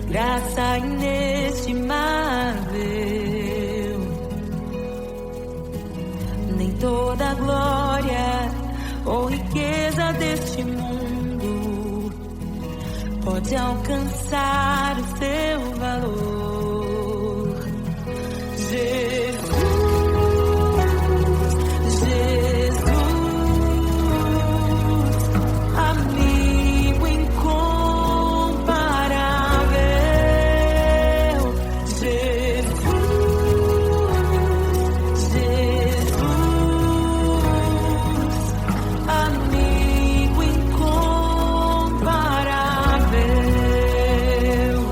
graça inestimável. Nem toda a glória ou riqueza deste mundo pode alcançar o seu valor. Jesus, amigo incomparável. Jesus, amigo incomparável.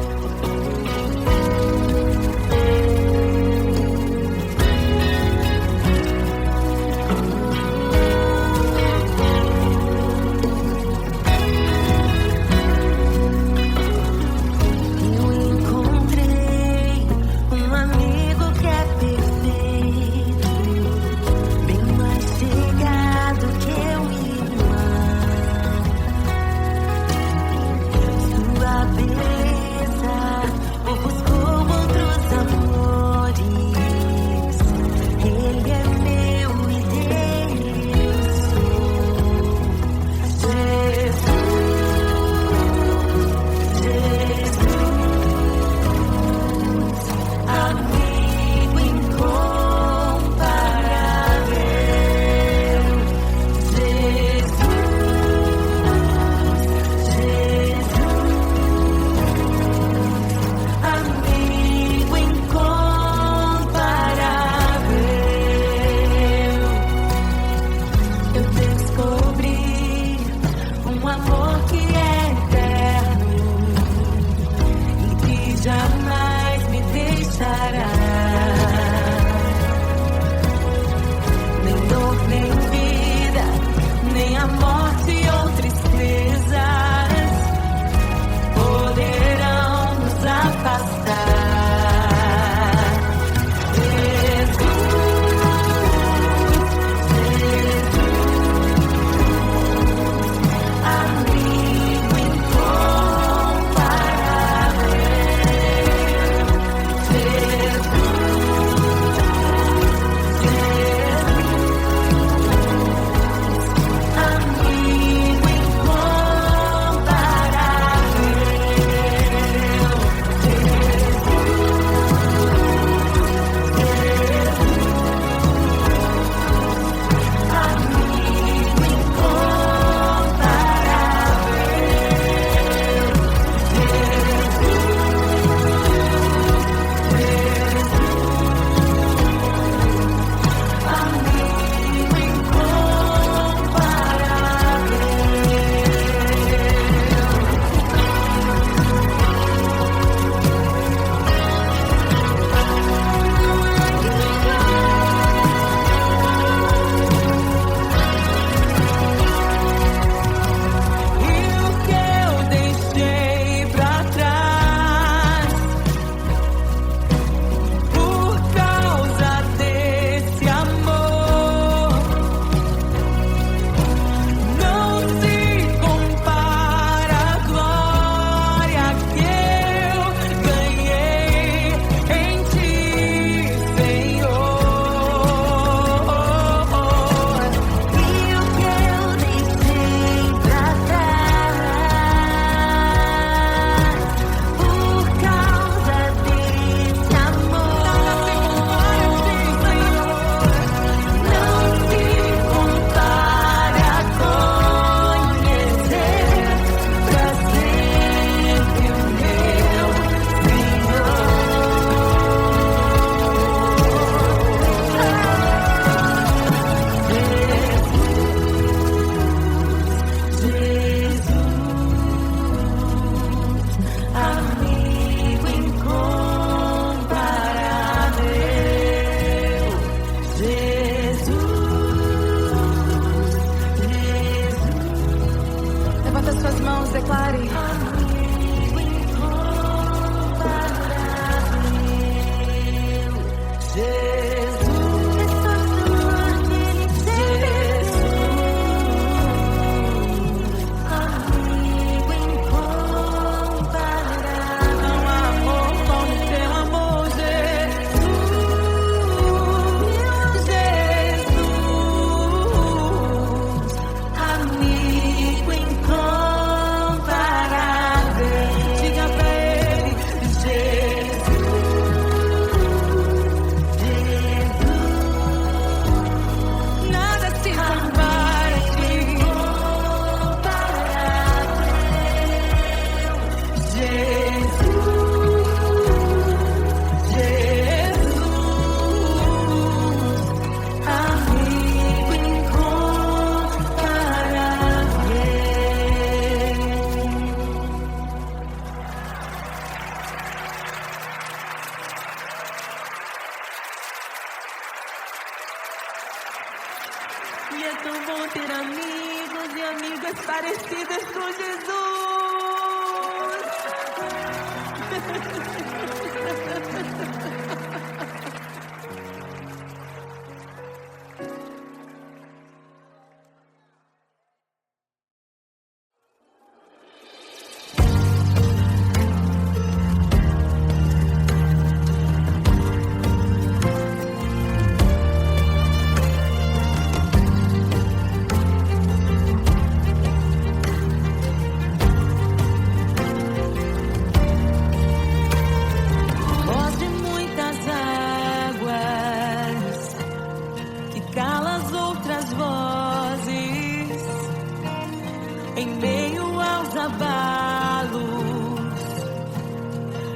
vão ter amigos e amigas parecidas com Jesus.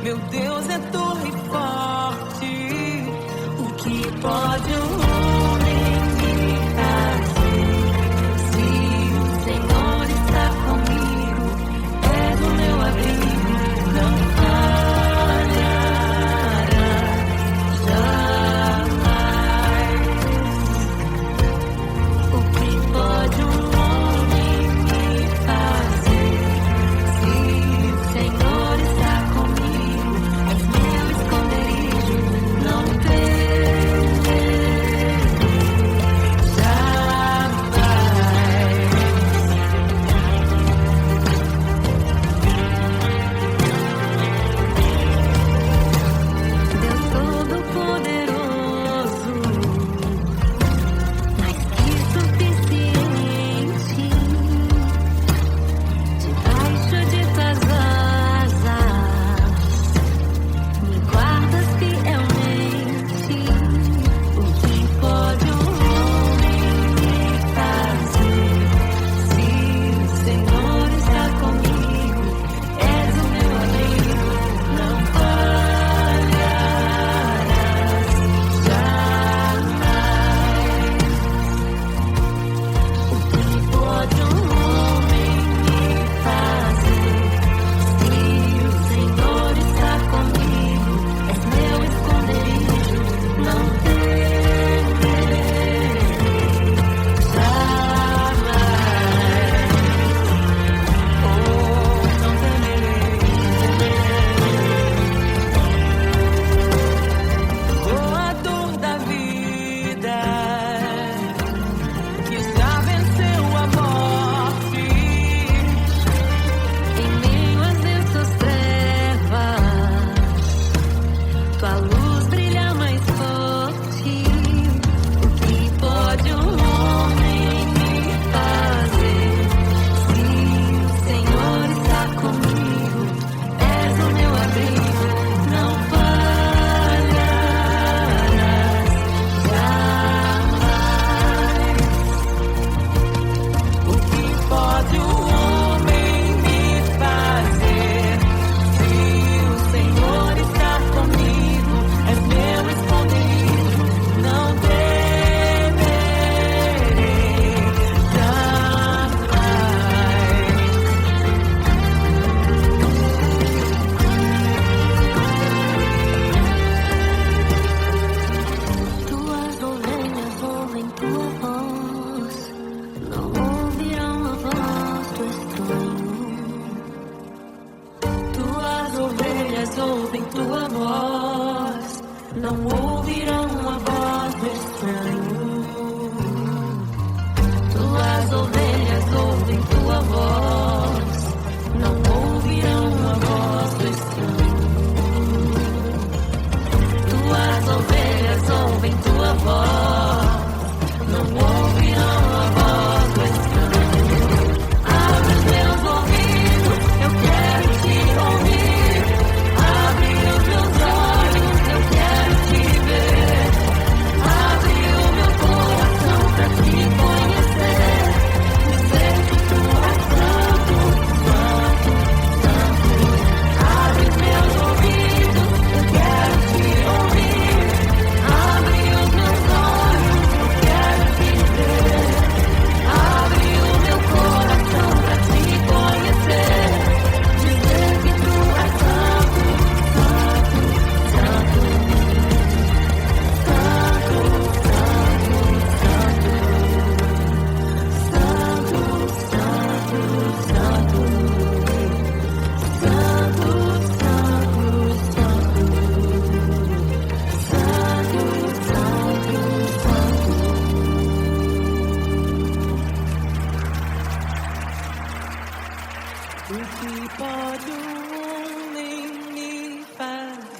Meu Deus é torre forte. O que pode um homem me fazer? Se o Senhor está comigo, és o meu abrigo, não falhará jamais. O que pode um homem me fazer? Se o Senhor está comigo, és meu esconderijo, não temerei jamais. Deus Todo-Poderoso, mais que suficiente, debaixo de tuas asas, me guardas fielmente. O que pode um homem me fazer? Se o Senhor está comigo, és o meu abrigo, não falharás jamais. O que pode um homem me fazer? Se o Senhor está comigo, és meu esconderijo, não temerei jamais. Oh, não temerei. Doador da vida, que já venceu a morte, em meio às densas trevas, tua luz brilha mais forte. O que pode um homem me fazer? Se o Senhor está comigo, és o meu abrigo, não falharás jamais. O que pode um homem me fazer? Se o Senhor está comigo, és meu esconderijo, não temerei jamais. Tuas ovelhas ouvem tua voz, não ouvirão a voz do estranho. Tuas ovelhas ouvem tua voz, não ouvirão a voz do estranho. Tuas ovelhas ouvem tua voz, não ouvirão a voz do estranho. Tuas ovelhas ouvem tua voz, não ouvirão a voz do estranho. Abre os meus ouvidos, eu quero te ouvir. Abre os meus olhos, eu quero te ver.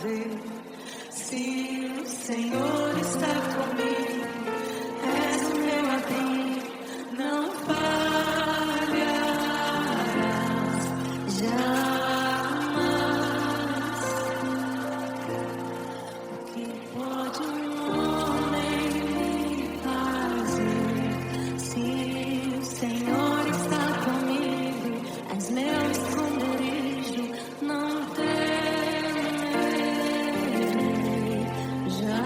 fazer. Se o Senhor está comigo, és o meu abrigo, não falharás jamais. O que pode um homem me fazer? Se o Senhor está comigo, és meu esconderijo, não temerei jamais.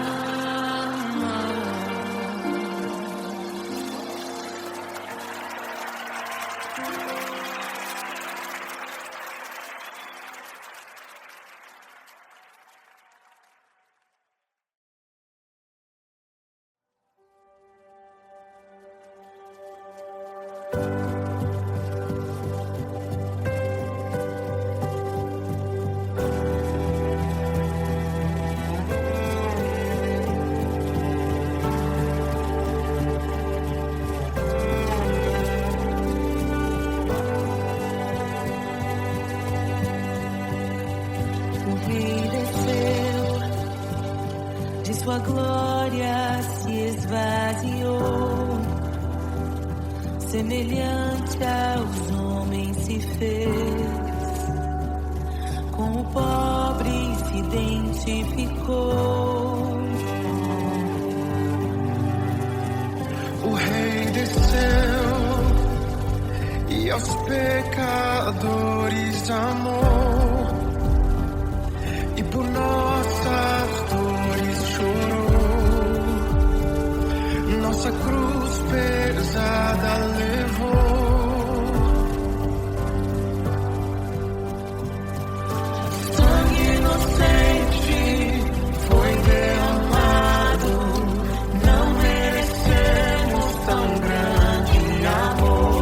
O Rei desceu, de sua glória se esvaziou, semelhante aos homens se fez, com o pobre se identificou. O Rei desceu e aos pecadores amou, e por nossas dores chorou, nossa cruz pesada levou. Sangue inocente foi derramado, não merecemos tão grande amor.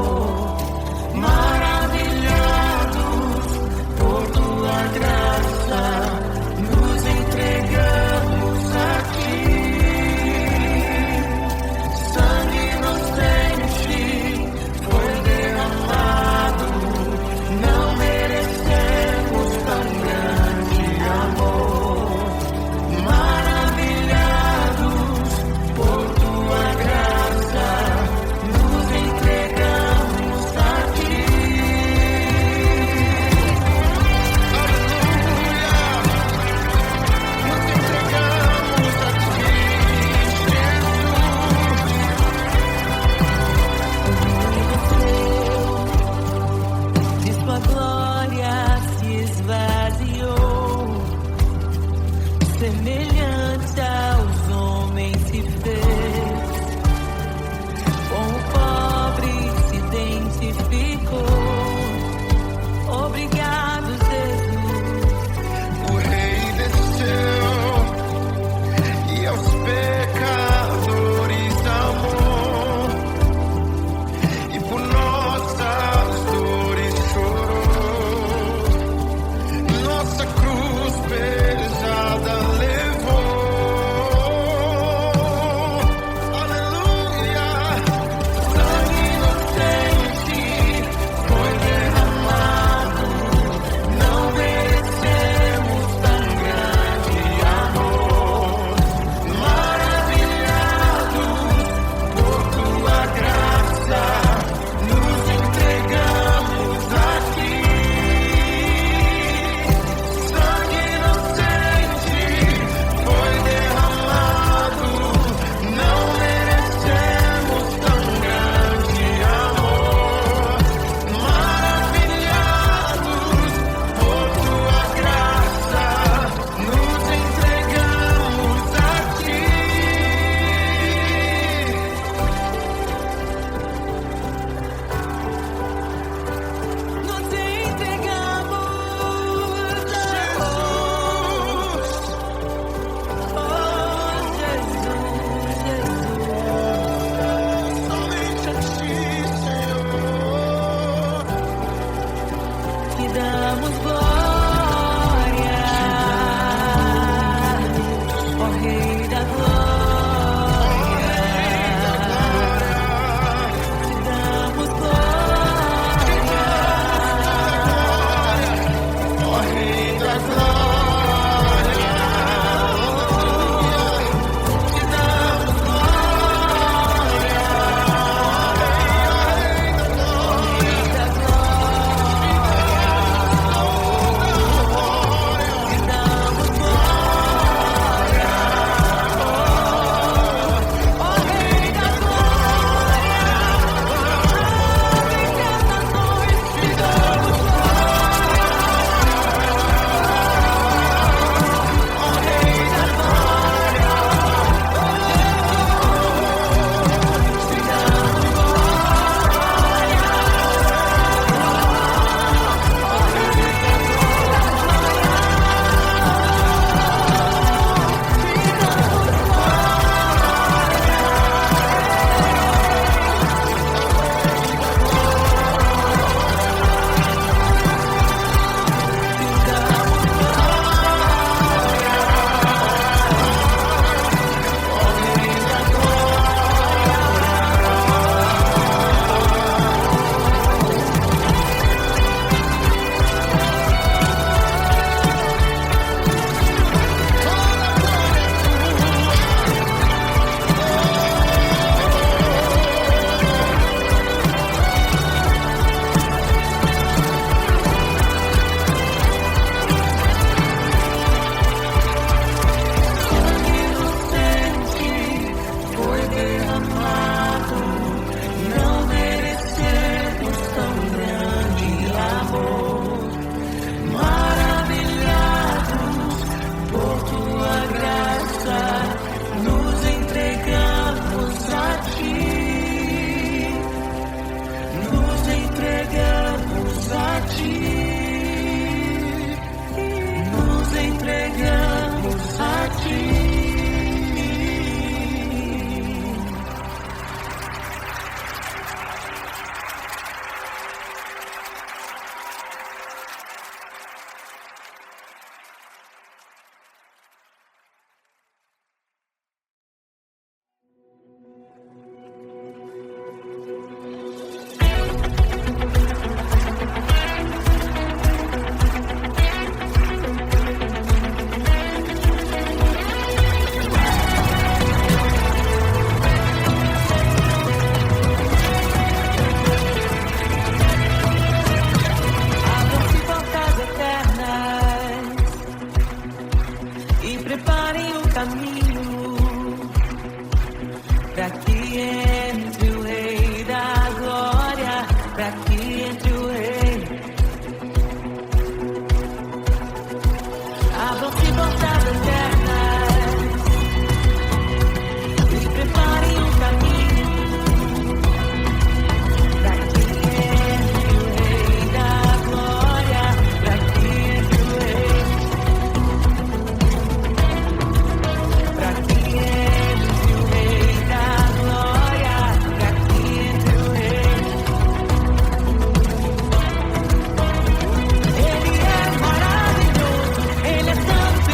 Maravilhados por tua graça, nos entregamos a ti. Sangue inocente foi derramado, não merecemos tão grande amor. Maravilhados por tua graça, nos entregamos a ti. De sua glória se esvaziou, semelhante aos homens se fez, com o pobre se identificou. Obrigado, Jesus. O Rei desceu e aos pecadores amou, e por nossas dores chorou, nossa cruz pesada levou. abram-se portas eternas e preparem um caminho para que entre o Rei da Glória, para que entre o Rei, para que entre o Rei da Glória, para que entre o Rei. Ele é maravilhoso, Ele é santo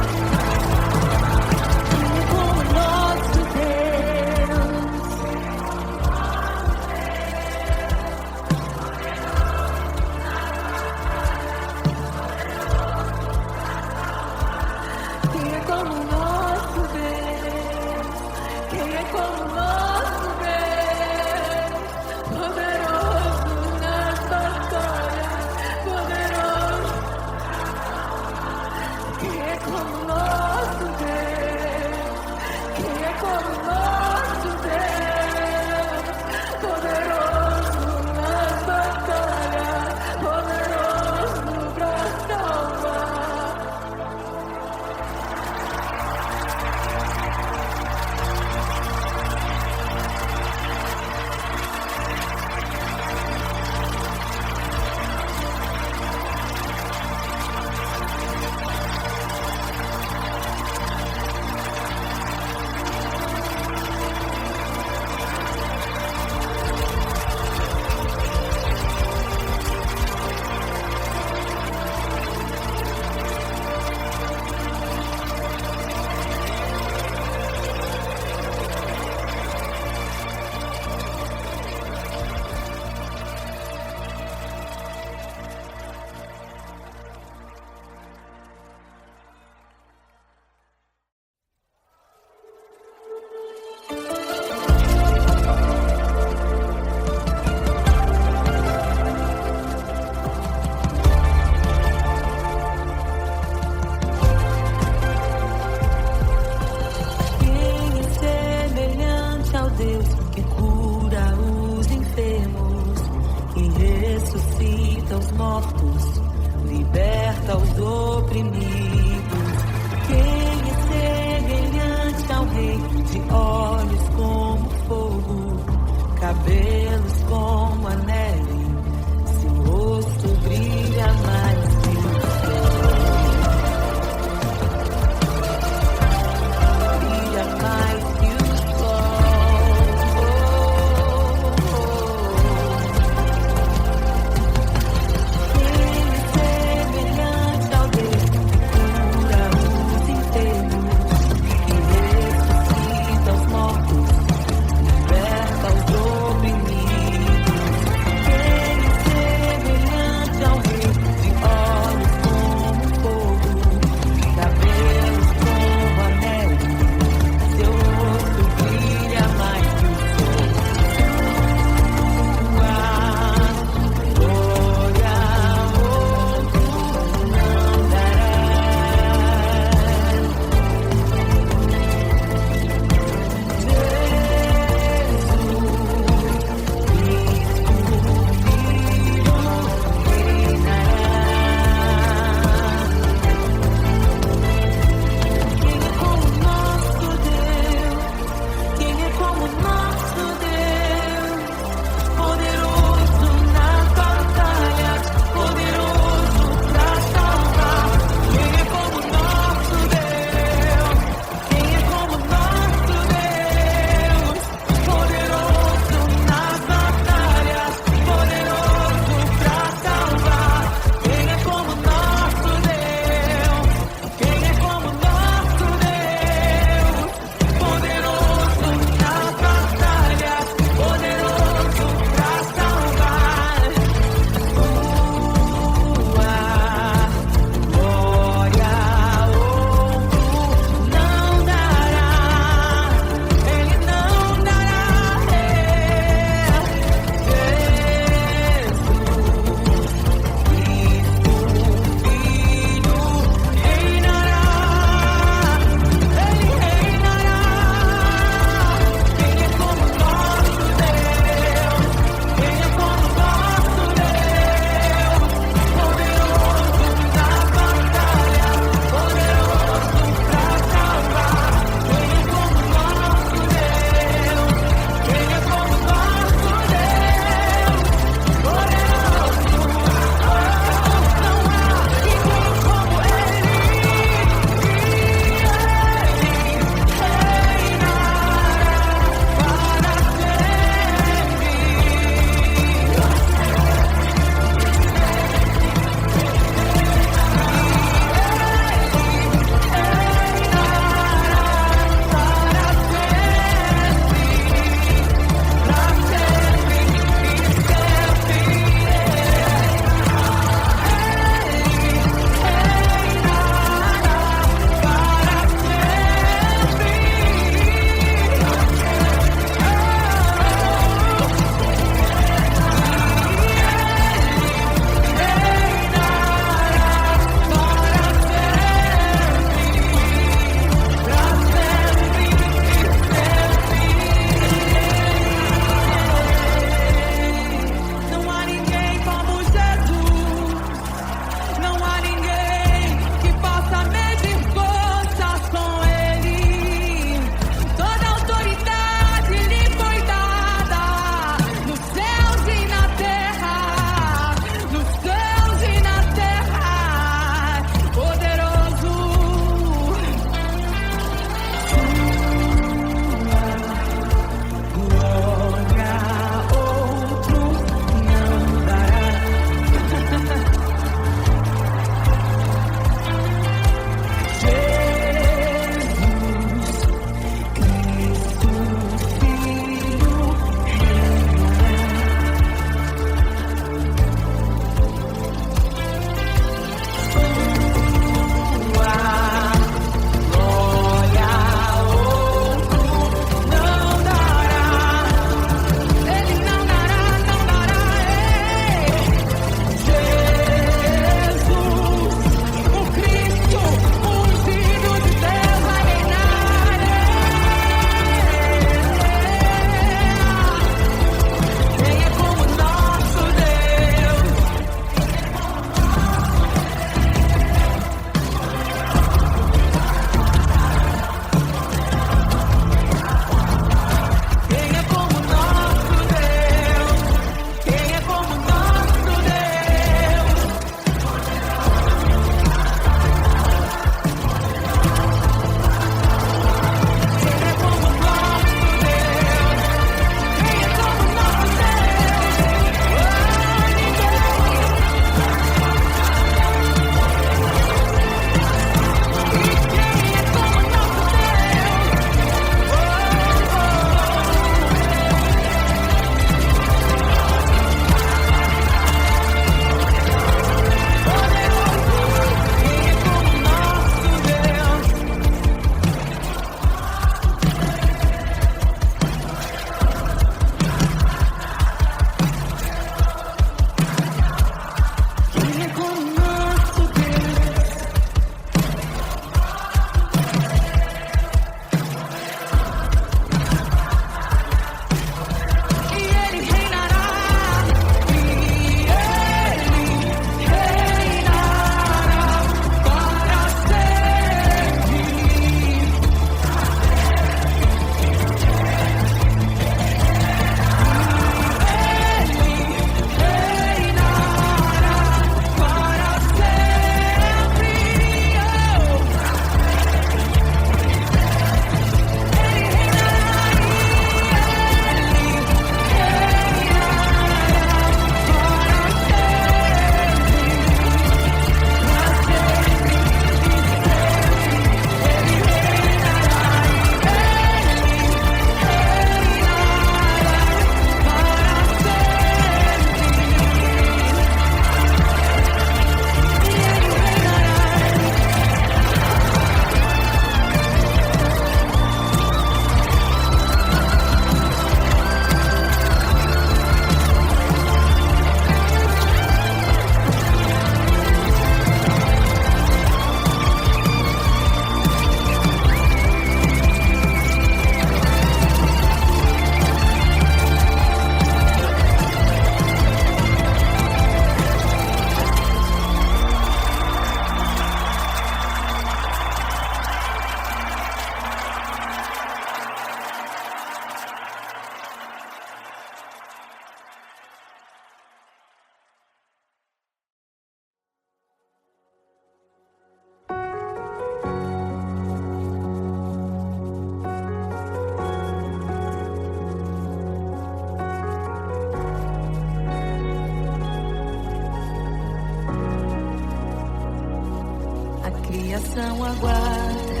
coração aguarda,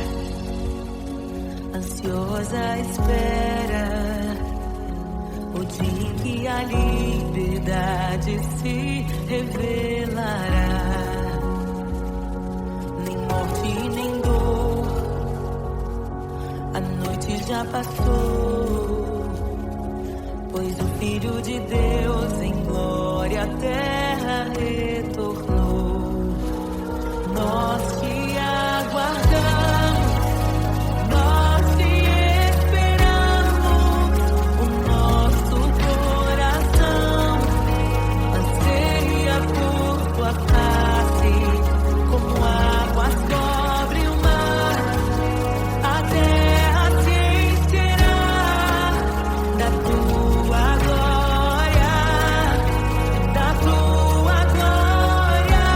ansiosa espera o dia em que a liberdade se revelará. Nem morte nem dor, a noite já passou, pois o Filho de Deus em glória à terra retornou. Nós te aguardamos, nós te esperamos, o nosso coração anseia por tua face, como águas cobrem o mar, a terra se encherá da tua glória, da tua glória.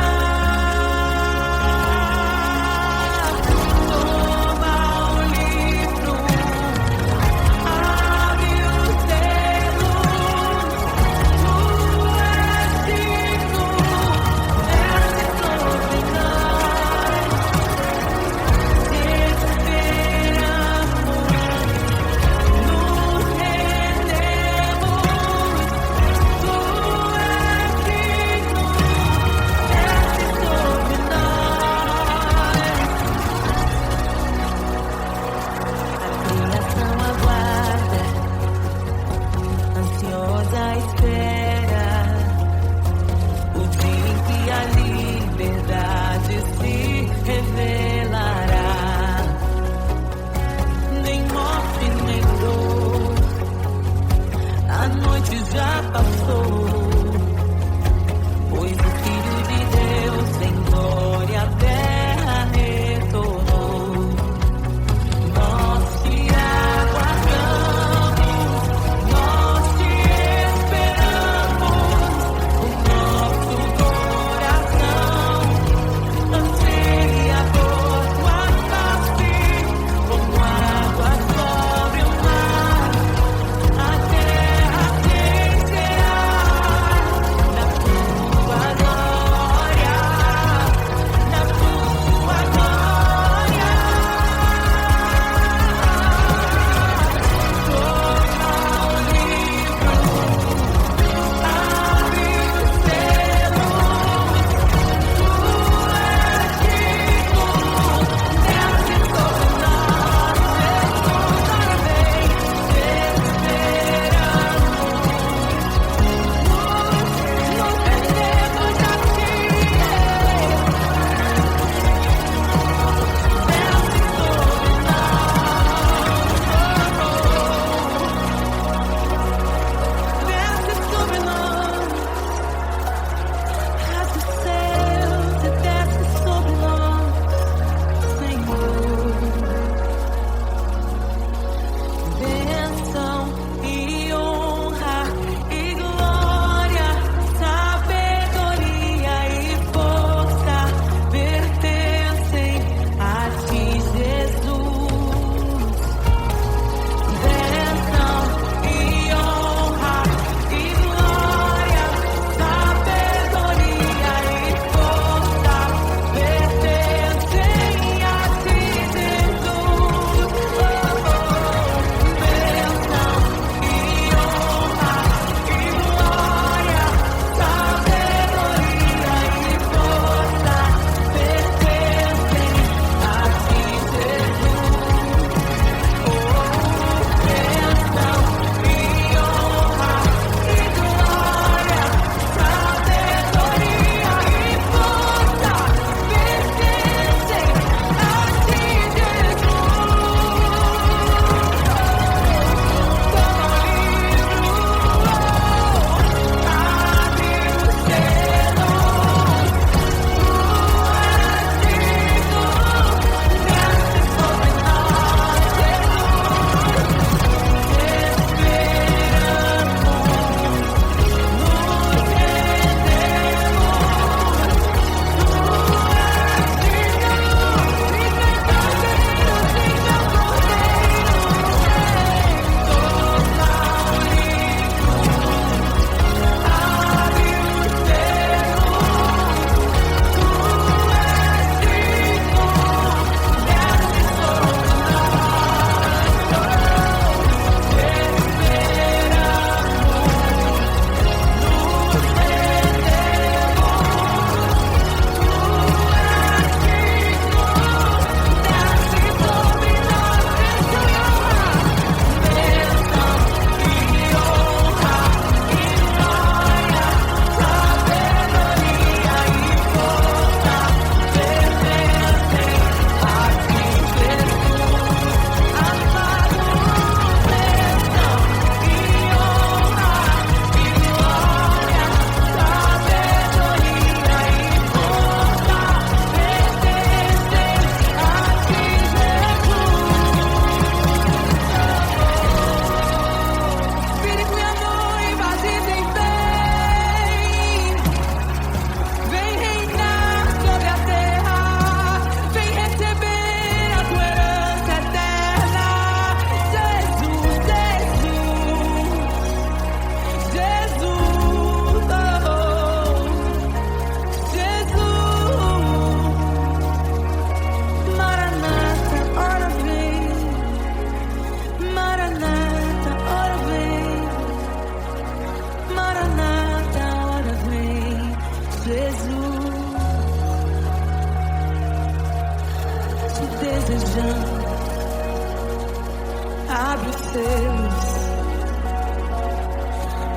Deus.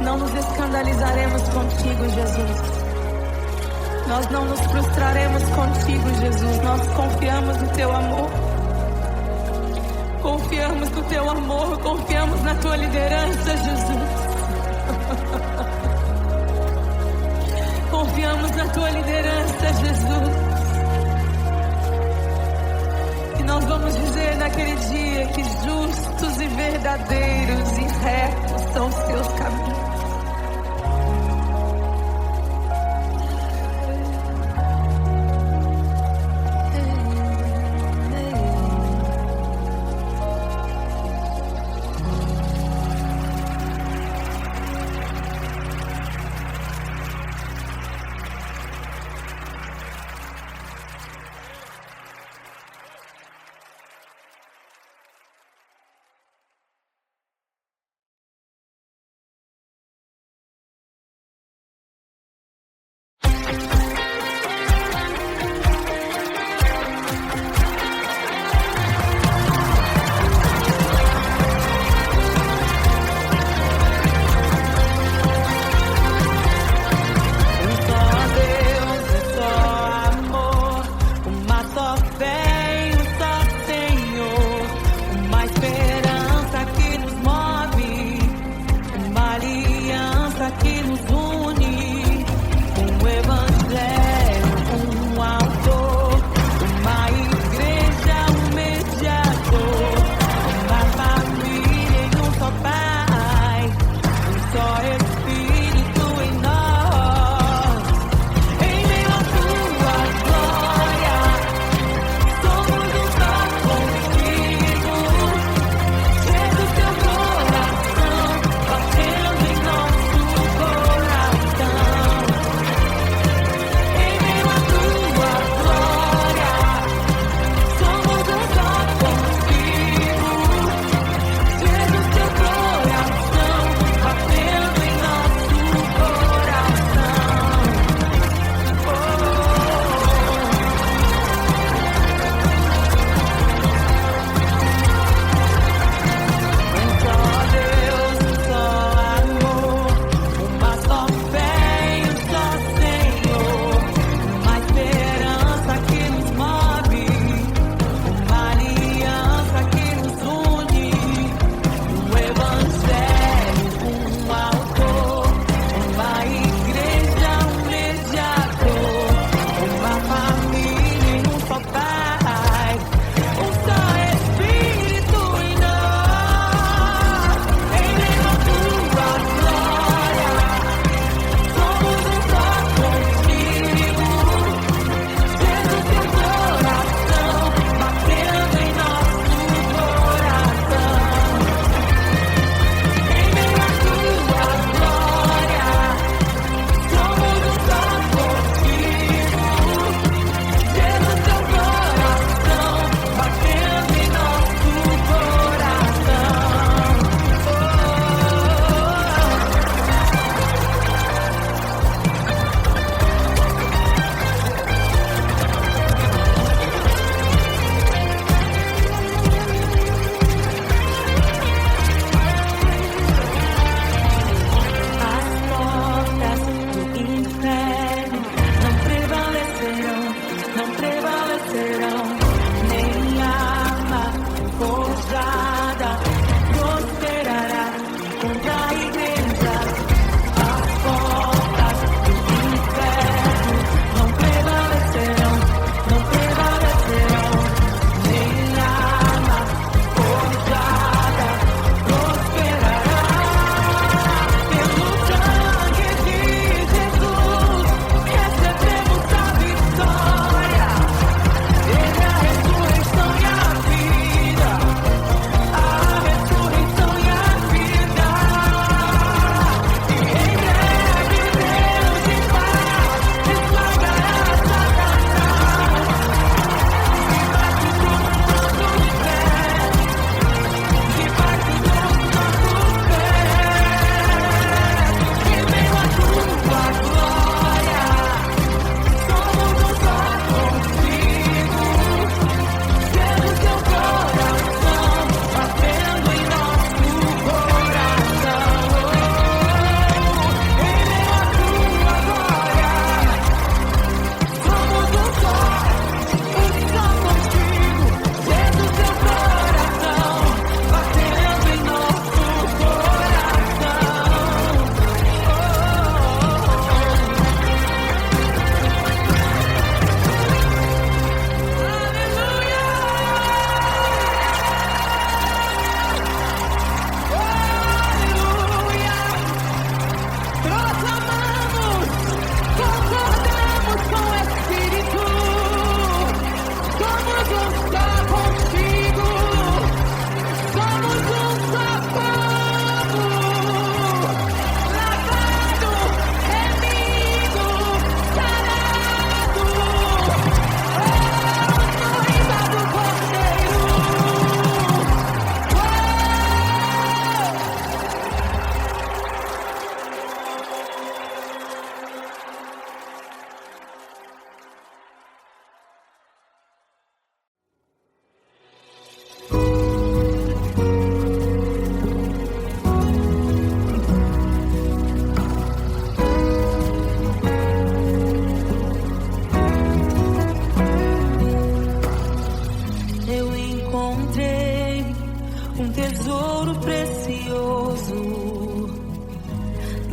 Não nos escandalizaremos contigo, Jesus. Nós não nos frustraremos contigo, Jesus. Nós confiamos no teu amor. Confiamos no teu amor. Confiamos na tua liderança, Jesus. Confiamos na tua liderança, Jesus. E nós vamos dizer naquele dia que justos e verdadeiros e retos são os teus caminhos.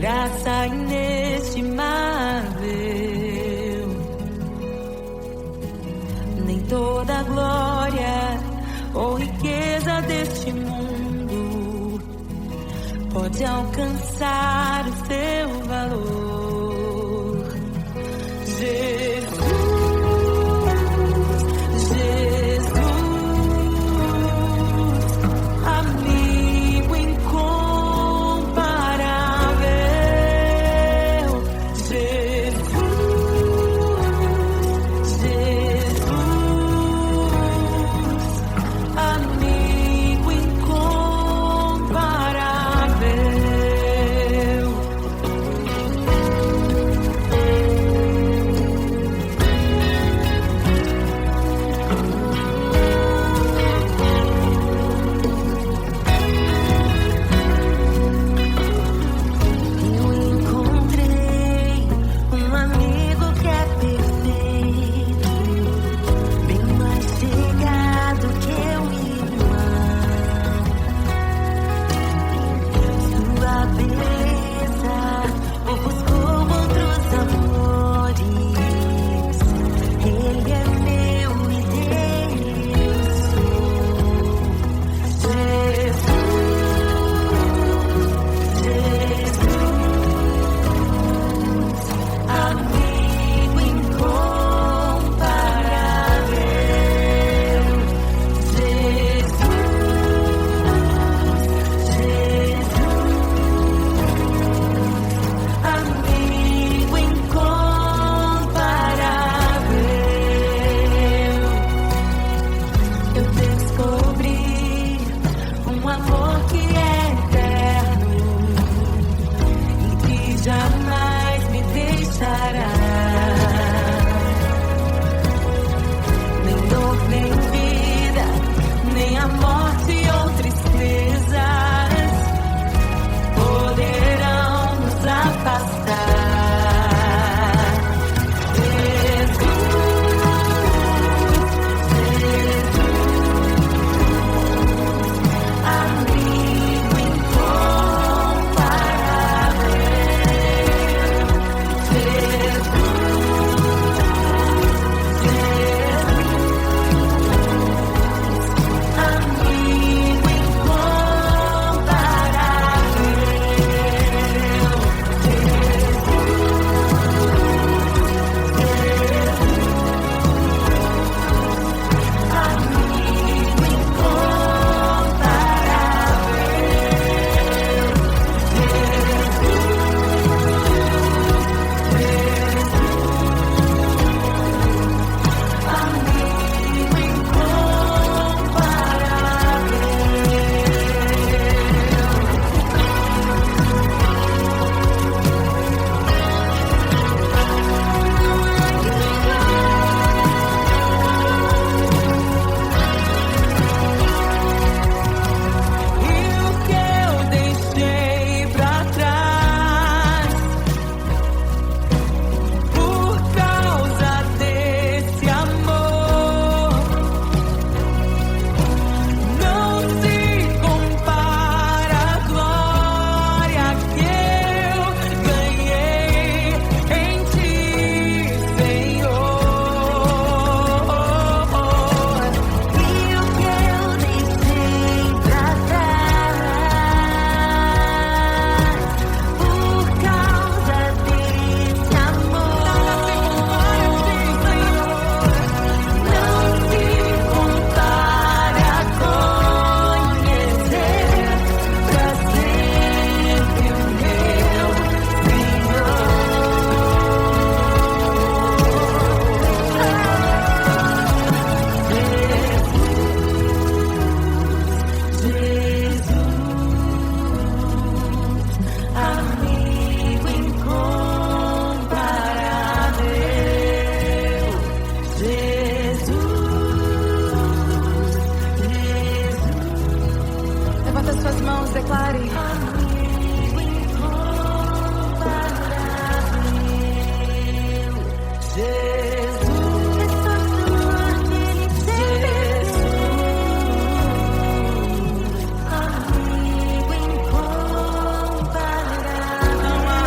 graça inestimável. Nem toda glória ou riqueza deste mundo pode alcançar o seu valor. Jesus, amigo incomparável. Jesus, amigo incomparável. Eu encontrei um amigo que é perfeito, bem mais chegado que um irmão. Sua beleza ofuscou outros amores. Ele é meu e Deus sou. Jesus, amigo incomparável. Jesus, amigo incomparável. Eu descobri um amor que é eterno e que jamais me deixará. Nem dor, nem vida, nem a morte ou tristezas poderão nos afastar. Amigo incomparável. Amigo Não há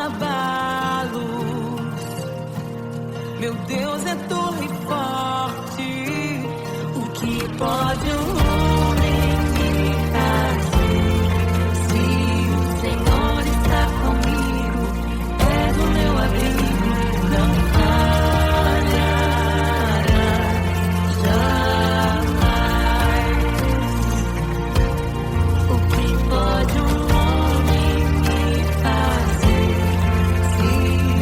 abalos. Meu Deus é torre forte. O que pode um homem me fazer? Se o Senhor está comigo, és o meu abrigo, não falhará jamais. O que pode um homem me fazer? Se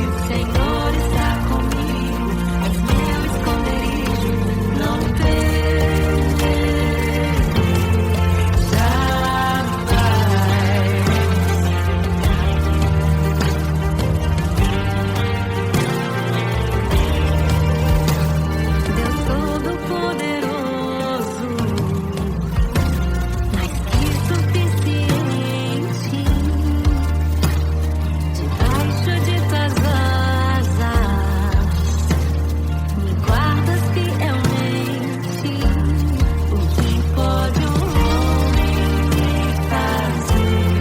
o Senhor está comigo, és meu esconderijo, não Deus Todo-Poderoso, mais que suficiente, debaixo de tuas asas, me guardas fielmente. O que pode um homem me fazer?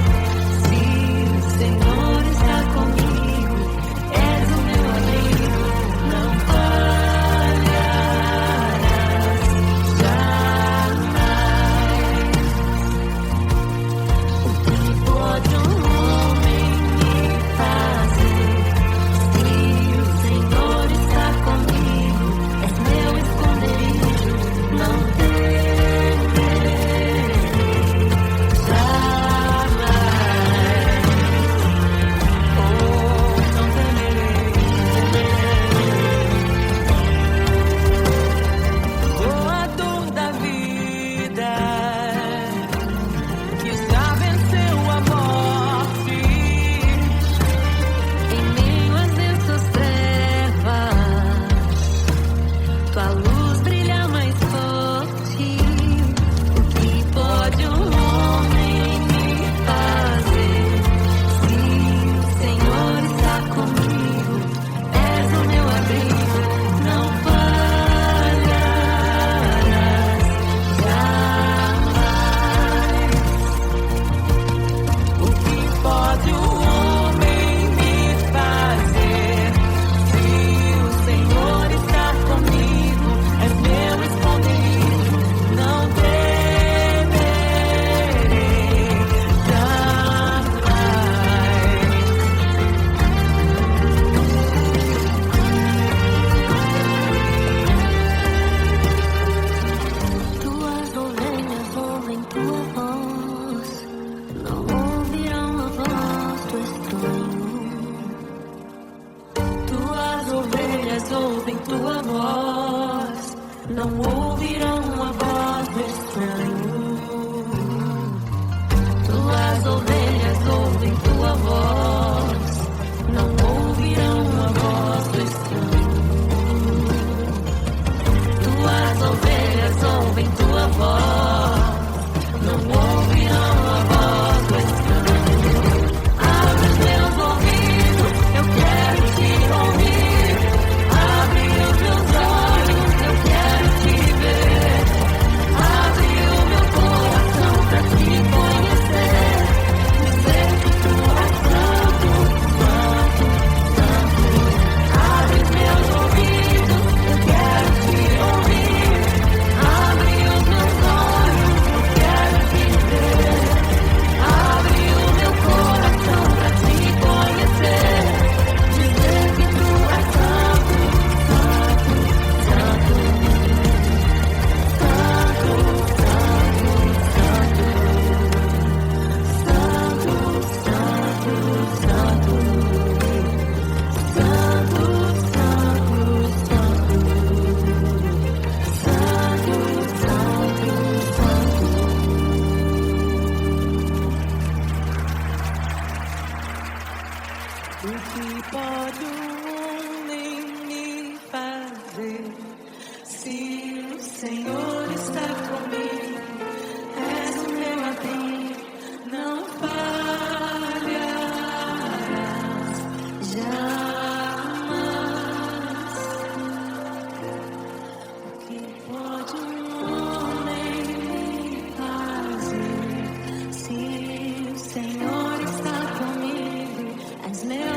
Se o Senhor está comigo, és o meu amigo, não falharás jamais. O que pode um homem me fazer? Se o Senhor está comigo, és meu esconderijo, não temerei jamais. Oh, não temerei. Doador da vida, que já venceu a morte. Em meio às densas trevas, tua luz brilha mais forte. O que pode um homem me fazer? Se o Senhor está comigo, és o meu abrigo, não falharás jamais. O que pode um homem me fazer? Se o Senhor está comigo, és meu esconderijo, não temerei jamais. Tuas ovelhas ouvem tua voz, não ouvirão a voz do estranho. Tuas ovelhas ouvem tua voz, não ouvirão a voz do estranho. Tuas ovelhas ouvem tua voz, não ouvirão a voz do estranho. Tuas ovelhas ouvem tua voz, não ouvirão a voz do estranho. Abre os meus ouvidos, eu quero te ouvir. Abre os meus olhos, eu quero te ver. Abre o meu coração pra te conhecer. Dizer que tu és santo, santo, santo. Abre os meus ouvidos, eu quero te ouvir. Abre os meus olhos, eu quero te ver. Abre o meu coração pra te conhecer. Dizer que tu és santo, santo, santo. Santo, santo, santo, o que pode um homem me fazer? Se o Senhor está comigo, és o meu abrigo, não falharás jamais. O que pode um homem me fazer? Se o Senhor está comigo, és meu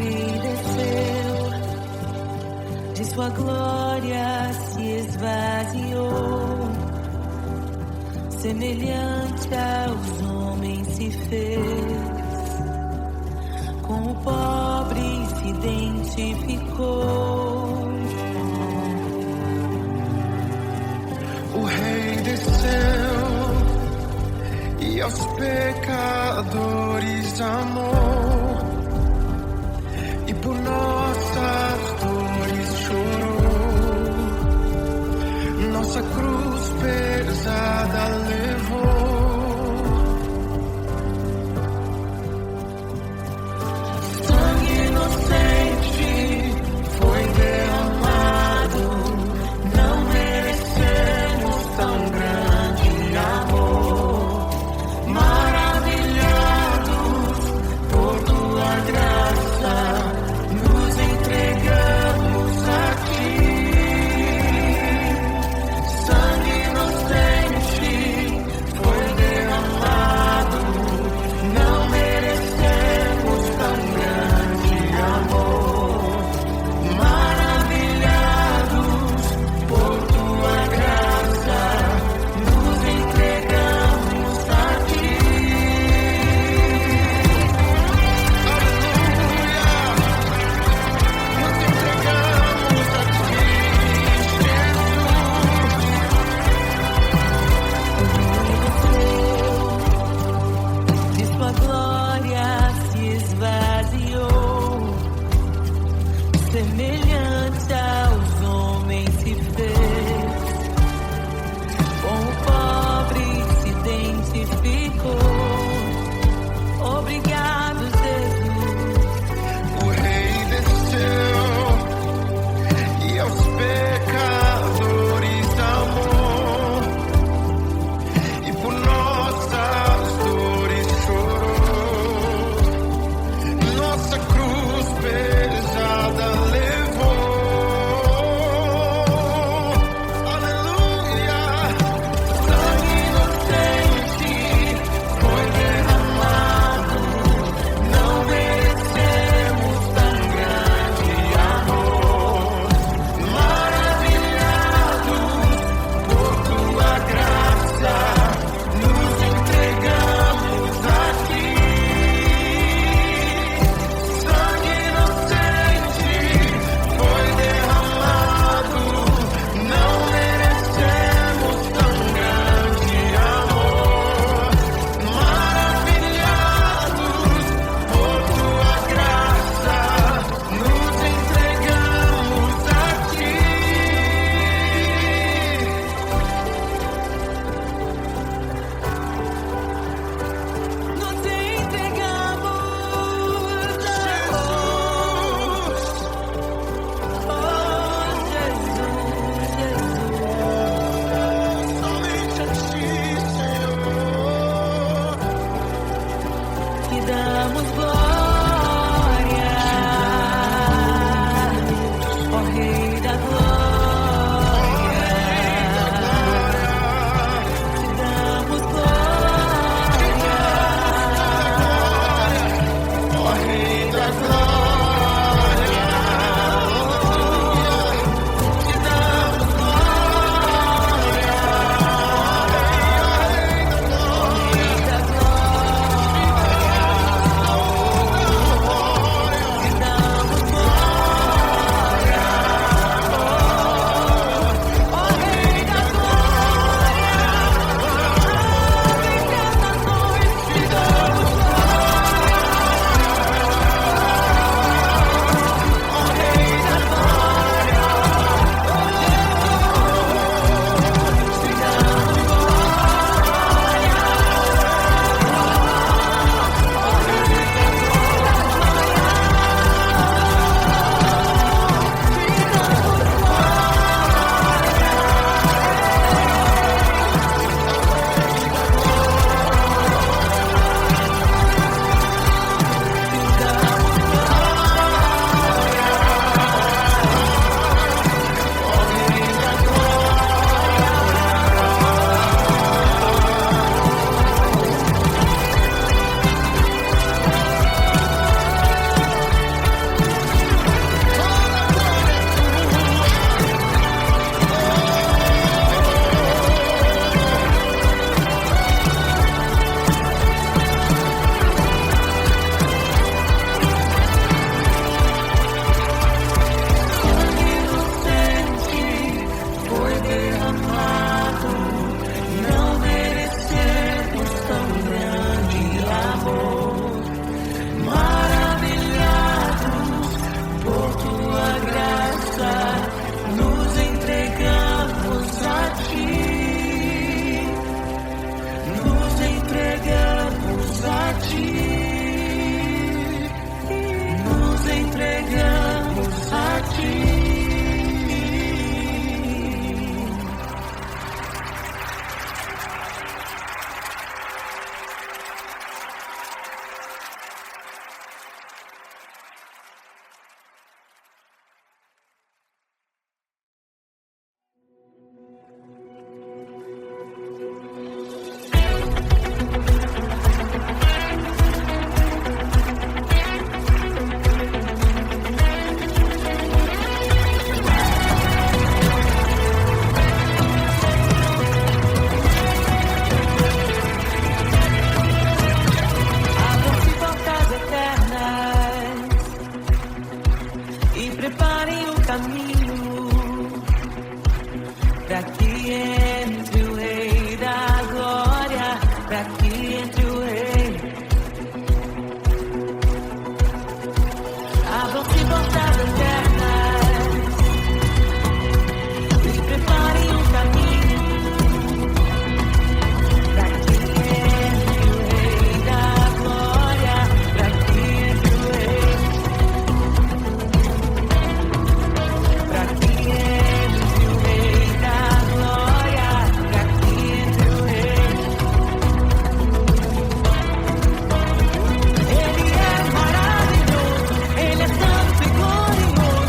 Rei desceu, de sua glória se esvaziou, semelhante aos homens se fez, com o pobre se identificou. O Rei desceu e aos pecadores amou, e por nossas dores chorou, nossa cruz pesada levou. Sangue inocente foi derramado, não merecemos tão grande amor. Maravilhados por tua graça, nos entregamos a ti. Sangue inocente foi derramado, não merecemos tão grande amor. Maravilhados por tua graça, nos entregamos a ti. De sua glória se esvaziou, semelhante aos homens se fez, com o pobre se identificou. Obrigado, Jesus. O Rei desceu e aos pecadores amou, e por nossas dores chorou, nossa cruz pesada levou. Aleluia! Sangue inocente foi derramado, não merecemos tão grande amor. Maravilhados por tua graça, nos entregamos a ti. Sangue inocente foi derramado, não merecemos tão grande amor. Maravilhados por tua graça, nos entregamos a ti. Nos entregamos a oh, Jesus, Jesus. Somente a ti, Senhor. Te damos glória, ó Rei da glória. Te damos glória, Ó Rei da glória, te damos glória. Rei da glória. portas eternas. E preparem um caminho pra que entre o Rei da Glória, pra que entre o Rei, pra que entre o Rei da Glória, pra que entre o Rei. Ele é maravilhoso, ele é santo e glorioso.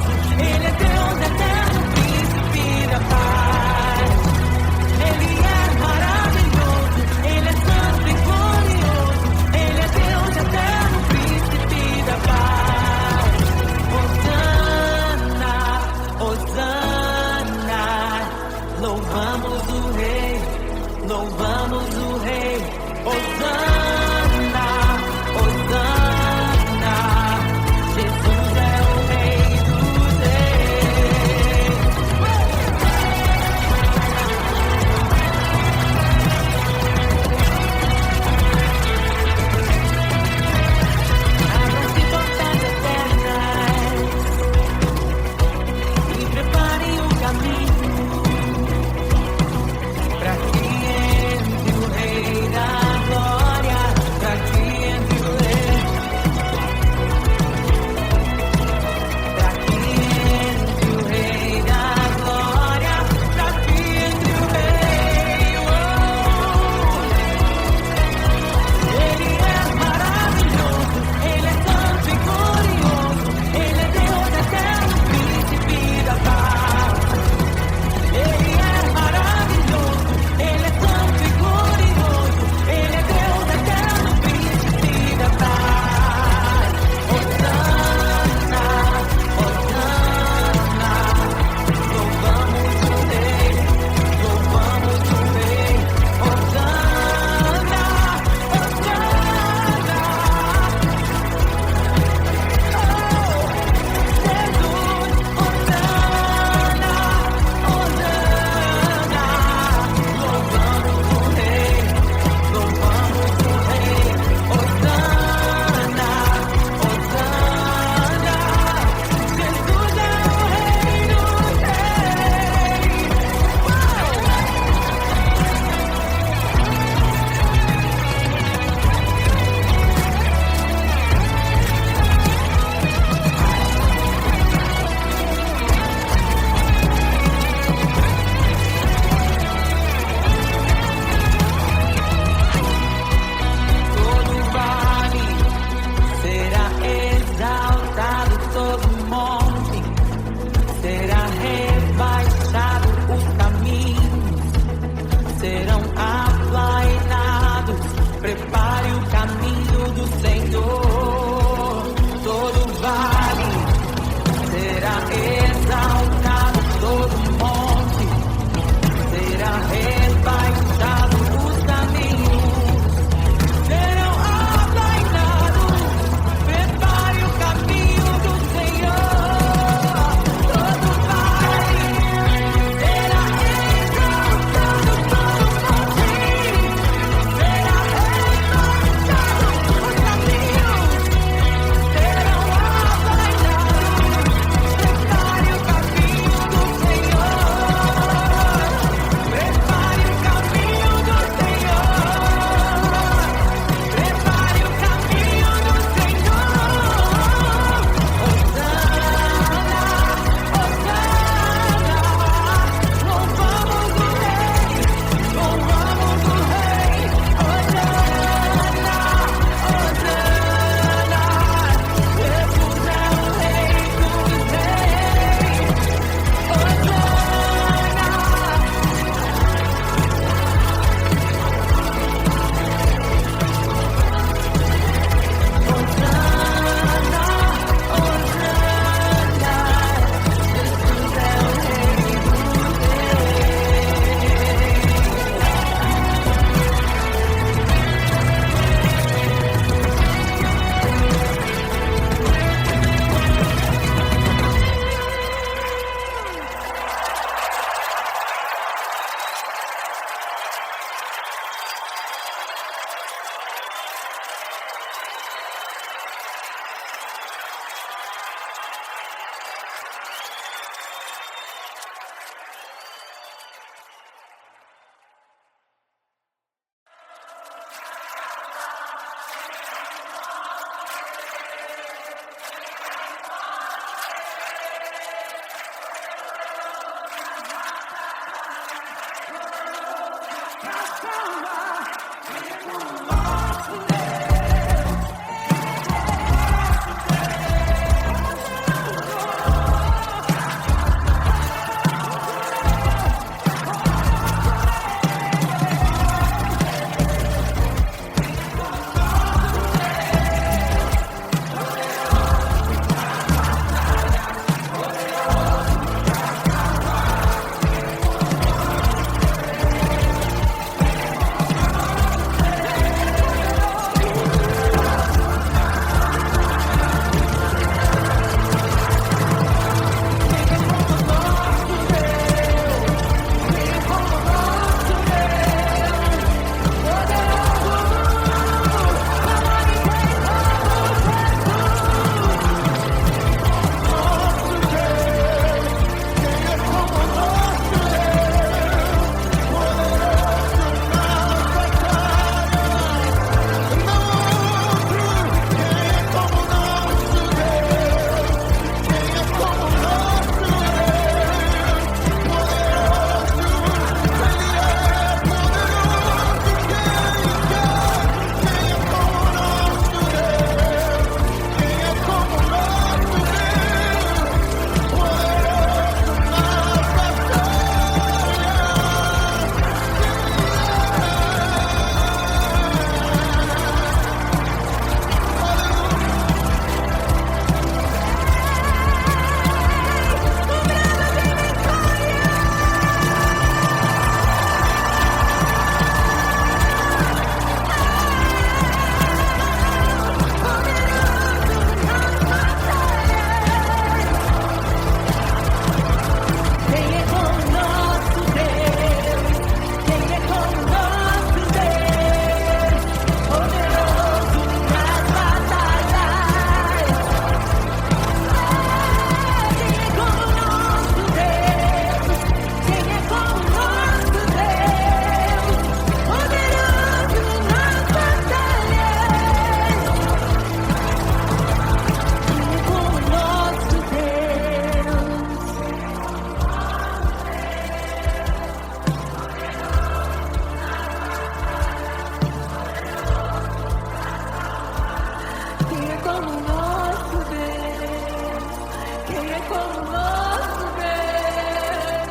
como nosso Deus,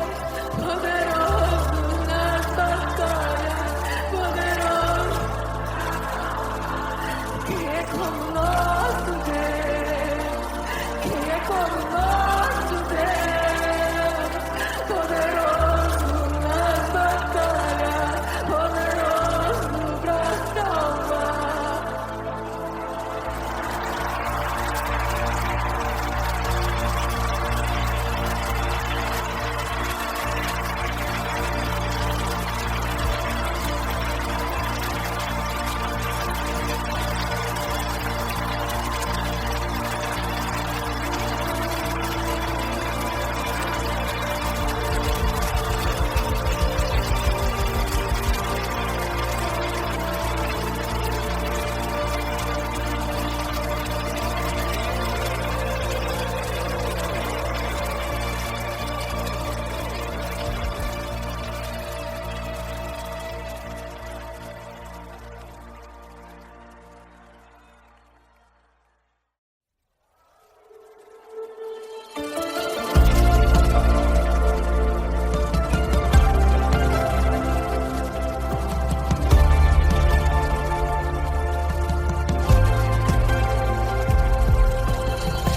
poderoso nas batalhas, poderoso. Quem é como nosso Deus? Quem é como nosso Deus? Poderoso nas batalhas, poderoso pra salvar.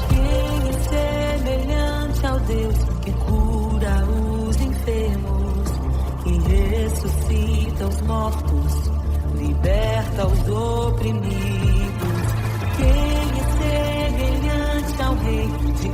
Quem é semelhante ao Deus que cura os enfermos, que ressuscita os mortos, liberta os oprimidos? Quem é semelhante ao Rei de